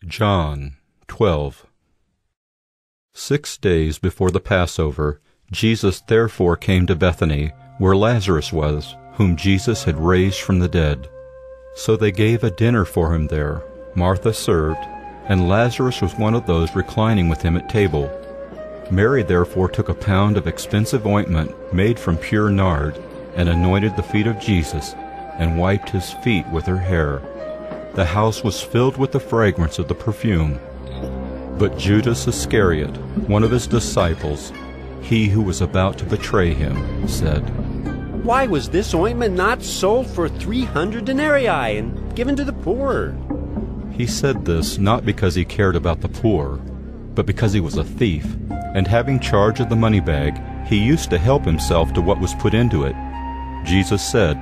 John 12. 6 days before the Passover, Jesus therefore came to Bethany, where Lazarus was, whom Jesus had raised from the dead. So they gave a dinner for him there. Martha served, and Lazarus was one of those reclining with him at table. Mary therefore took a pound of expensive ointment made from pure nard, and anointed the feet of Jesus, and wiped his feet with her hair. The house was filled with the fragrance of the perfume. But Judas Iscariot, one of his disciples, he who was about to betray him, said, "Why was this ointment not sold for 300 denarii and given to the poor?" He said this not because he cared about the poor, but because he was a thief, and having charge of the money bag, he used to help himself to what was put into it. Jesus said,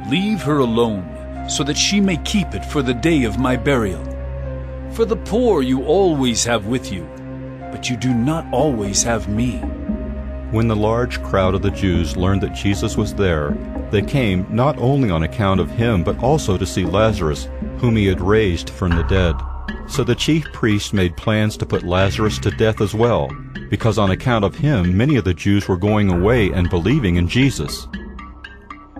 "Leave her alone, so that she may keep it for the day of my burial. For the poor you always have with you, but you do not always have me." When the large crowd of the Jews learned that Jesus was there, they came not only on account of him, but also to see Lazarus, whom he had raised from the dead. So the chief priests made plans to put Lazarus to death as well, because on account of him many of the Jews were going away and believing in Jesus.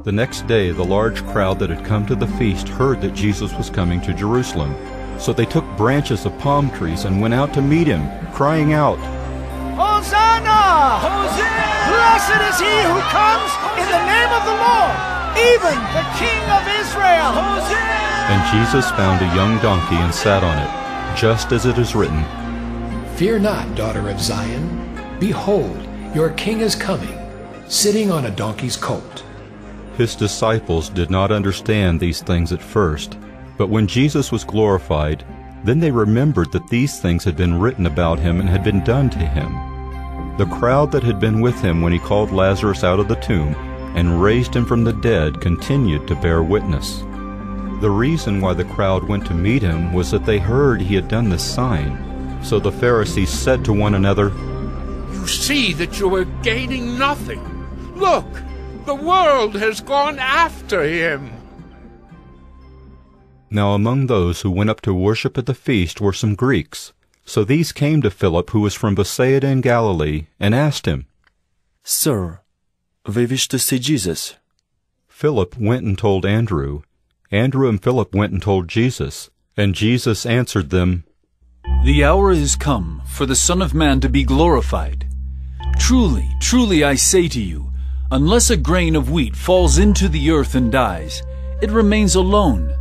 The next day the large crowd that had come to the feast heard that Jesus was coming to Jerusalem. So they took branches of palm trees and went out to meet him, crying out, "Hosanna! Hosanna! Blessed is he who comes in the name of the Lord, even the King of Israel!" Hosanna! And Jesus found a young donkey and sat on it, just as it is written, "Fear not, daughter of Zion. Behold, your king is coming, sitting on a donkey's colt." His disciples did not understand these things at first, but when Jesus was glorified, then they remembered that these things had been written about him and had been done to him. The crowd that had been with him when he called Lazarus out of the tomb and raised him from the dead continued to bear witness. The reason why the crowd went to meet him was that they heard he had done this sign. So the Pharisees said to one another, "You see that you are gaining nothing. Look, the world has gone after him." Now among those who went up to worship at the feast were some Greeks. So these came to Philip, who was from Bethsaida in Galilee, and asked him, "Sir, we wish to see Jesus." Philip went and told Andrew. Andrew and Philip went and told Jesus. And Jesus answered them, "The hour is come for the Son of Man to be glorified. Truly, truly I say to you, unless a grain of wheat falls into the earth and dies, it remains alone.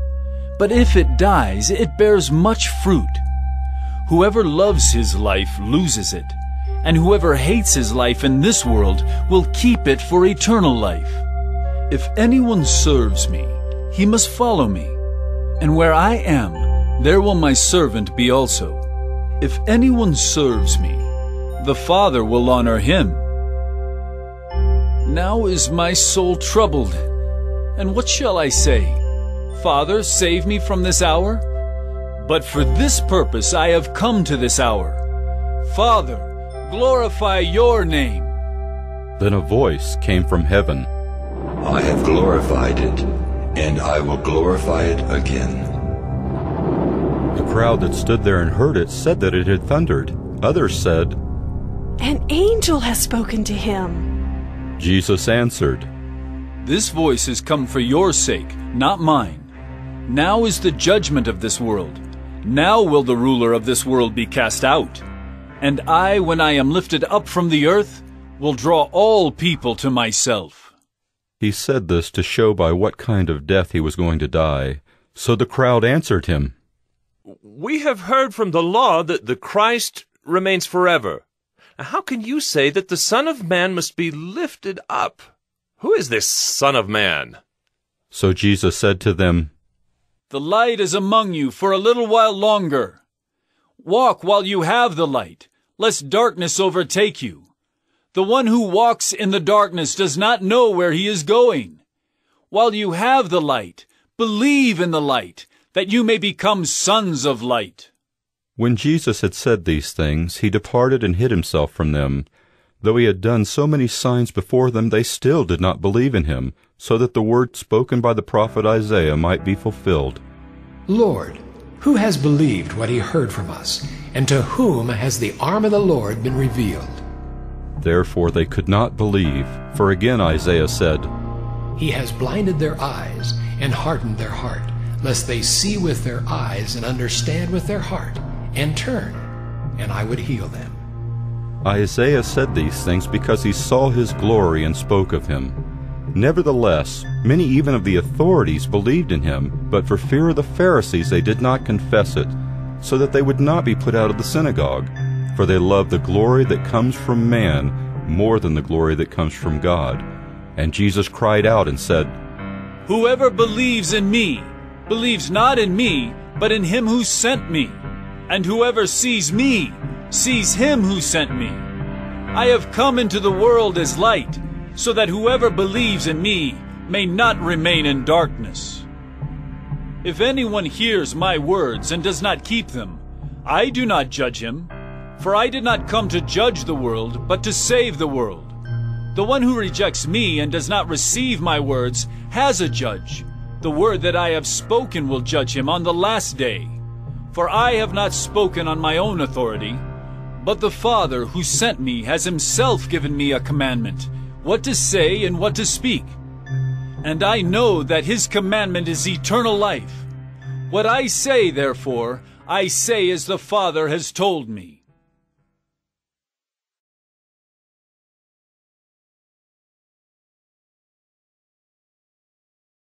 But if it dies, it bears much fruit. Whoever loves his life loses it, and whoever hates his life in this world will keep it for eternal life. If anyone serves me, he must follow me, and where I am, there will my servant be also. If anyone serves me, the Father will honor him. Now is my soul troubled, and what shall I say? Father, save me from this hour? But for this purpose I have come to this hour. Father, glorify your name." Then a voice came from heaven, "I have glorified it, and I will glorify it again." The crowd that stood there and heard it said that it had thundered. Others said, "An angel has spoken to him." Jesus answered, This voice has come for your sake, not mine. Now is the judgment of this world. Now will the ruler of this world be cast out. And I, when I am lifted up from the earth, will draw all people to myself." He said this to show by what kind of death he was going to die. So the crowd answered him, "We have heard from the law that the Christ remains forever. How can you say that the Son of Man must be lifted up? Who is this Son of Man?" So Jesus said to them, "The light is among you for a little while longer. Walk while you have the light, lest darkness overtake you. The one who walks in the darkness does not know where he is going. While you have the light, believe in the light, that you may become sons of light." When Jesus had said these things, he departed and hid himself from them. Though he had done so many signs before them, they still did not believe in him, so that the word spoken by the prophet Isaiah might be fulfilled. "Lord, Who has believed what he heard from us, and to whom has the arm of the Lord been revealed? Therefore they could not believe, for again Isaiah said, He has blinded their eyes and hardened their heart, lest they see with their eyes and understand with their heart, and turn, and I would heal them. Isaiah said these things because he saw his glory and spoke of him. Nevertheless, many even of the authorities believed in him, but for fear of the Pharisees they did not confess it, so that they would not be put out of the synagogue. For they love the glory that comes from man more than the glory that comes from God. And Jesus cried out and said, Whoever believes in me, believes not in me, but in him who sent me. And whoever sees me, sees him who sent me. I have come into the world as light, so that whoever believes in me may not remain in darkness. If anyone hears my words and does not keep them, I do not judge him, for I did not come to judge the world, but to save the world. The one who rejects me and does not receive my words has a judge. The word that I have spoken will judge him on the last day. For I have not spoken on my own authority, but the Father who sent me has himself given me a commandment, what to say and what to speak. And I know that his commandment is eternal life. What I say, therefore, I say as the Father has told me.